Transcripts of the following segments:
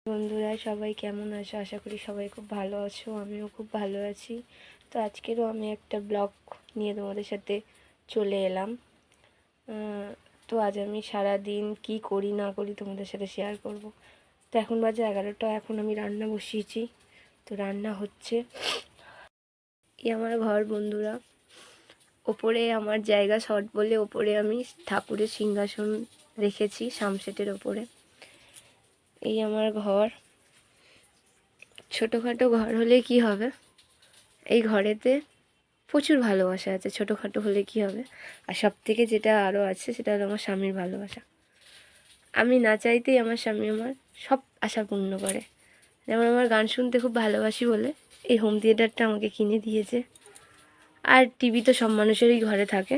বন্ধুরা সবাই কেমন আছো? আশা করি সবাই খুব ভালো আছো। আমিও খুব ভালো আছি। তো আজকেরও আমি একটা ব্লগ নিয়ে তোমাদের সাথে চলে এলাম। তো আজ আমি সারা দিন কি করি না করি তোমাদের সাথে শেয়ার করব। তো এখন বাজে 11টা, এখন আমি রান্না বসিয়েছি। তো রান্না হচ্ছে। আমার ঘর বন্ধুরা, ওপরে আমার জায়গা শর্ট বলে ওপরে আমি ঠাকুরের সিংহাসন রেখেছি সামসেটের ওপরে। এই আমার ঘর। ছোটোখাটো ঘর হলে কি হবে, এই ঘরেতে প্রচুর ভালোবাসা আছে। ছোটোখাটো হলে কি হবে, আর সব থেকে যেটা আরও আছে সেটা হলো আমার স্বামীর ভালোবাসা। আমি না চাইতেই আমার স্বামী আমার সব আশা পূর্ণ করে। যেমন আমার গান শুনতে খুব ভালোবাসি বলে এই হোম থিয়েটারটা আমাকে কিনে দিয়েছে। আর টিভি তো সব মানুষেরই ঘরে থাকে,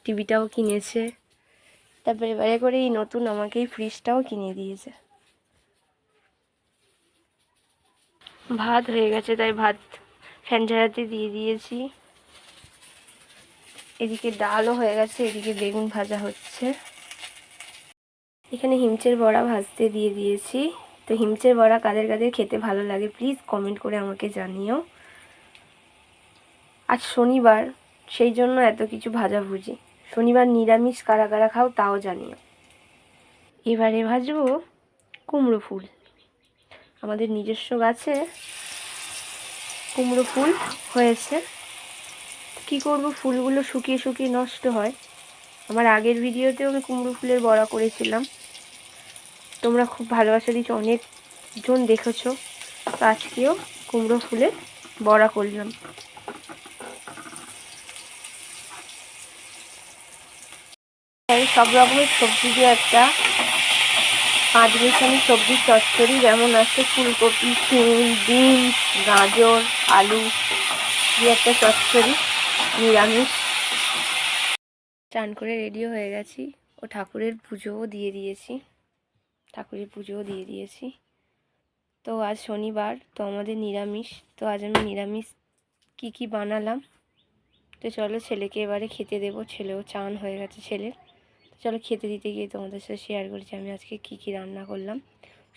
টিভিটাও কিনেছে। তারপরে এবারে করে এই নতুন আমাকে এই ফ্রিজটাও কিনে দিয়েছে। ভাত হয়ে গেছে, তাই ভাত ফ্যান ঝাড়াতে দিয়ে দিয়েছি। এদিকে ডালও হয়ে গেছে, এদিকে বেগুন ভাজা হচ্ছে। এখানে হিমচের বড়া ভাজতে দিয়ে দিয়েছি। তো হিমচের বড়া কাদের কাদের খেতে ভালো লাগে প্লিজ কমেন্ট করে আমাকে জানিও। আজ শনিবার, সেই জন্য এত কিছু ভাজাভুজি। শনিবার নিরামিষ কারা কারা খাও তাও জানিও। এবারে ভাজবো কুমড়ো ফুল। আমাদের নিজস্ব গাছে কুমড়ো ফুল হয়েছে। কি করব, ফুলগুলো শুকিয়ে শুকিয়ে নষ্ট হয়। আমার আগের ভিডিওতেও আমি কুমড়ো ফুলের বড়া করেছিলাম, তোমরা খুব ভালোবাসা দিয়েছো, অনেকজন দেখেছো। তো আজকেও কুমড়ো ফুলের বড়া করলাম। সব রকমের সবজি দিয়ে একটা 5 মিশালি সবজির চচ্চড়ি, যেমন আছে ফুলকপি, শিম, বিনস, গাজর, আলু দিয়ে একটা চচ্চড়ি নিরামিষ। চান করে রেডিও হয়ে গেছি ও ঠাকুরের পুজোও দিয়ে দিয়েছি। তো আজ শনিবার, তো আমাদের নিরামিষ। তো আজ আমি নিরামিষ কি বানালাম, তো চলো ছেলেকে এবারে খেতে দেবো। ছেলেও চান হয়ে গেছে ছেলের। চলো খেতে দিতে গিয়ে তোমাদের সাথে শেয়ার করছি আমি আজকে কি রান্না করলাম।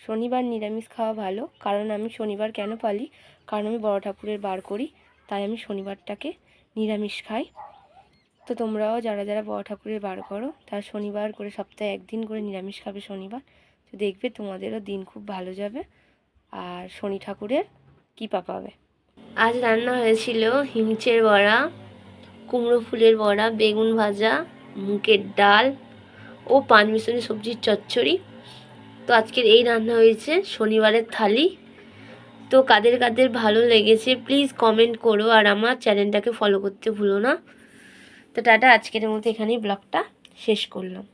শনিবার নিরামিষ খাওয়া ভালো, কারণ আমি শনিবার কেন পালি, কারণ আমি বড় ঠাকুরের বার করি, তাই আমি শনিবারটাকে নিরামিষ খাই। তো তোমরাও যারা যারা বড় ঠাকুরের বার করো তারা শনিবার করে সপ্তাহে একদিন করে নিরামিষ খাবে শনিবার। তো দেখবে তোমাদেরও দিন খুব ভালো যাবে আর শনি ঠাকুরের কৃপা পাবে। আজ রান্না হয়েছিল হিমচের বড়া, কুমড়ো ফুলের বড়া, বেগুন ভাজা, মুগের ডাল ও 5 মিশালি সবজির চচ্চড়ি। তো আজকের এই রান্না হয়েছে শনিবারের থালি। তো কাদের কাদের ভালো লেগেছে প্লিজ কমেন্ট করো, আর আমার চ্যানেলটাকে ফলো করতে ভুলো না। তো টাটা, আজকের মতো এখানেই ব্লগটা শেষ করলাম।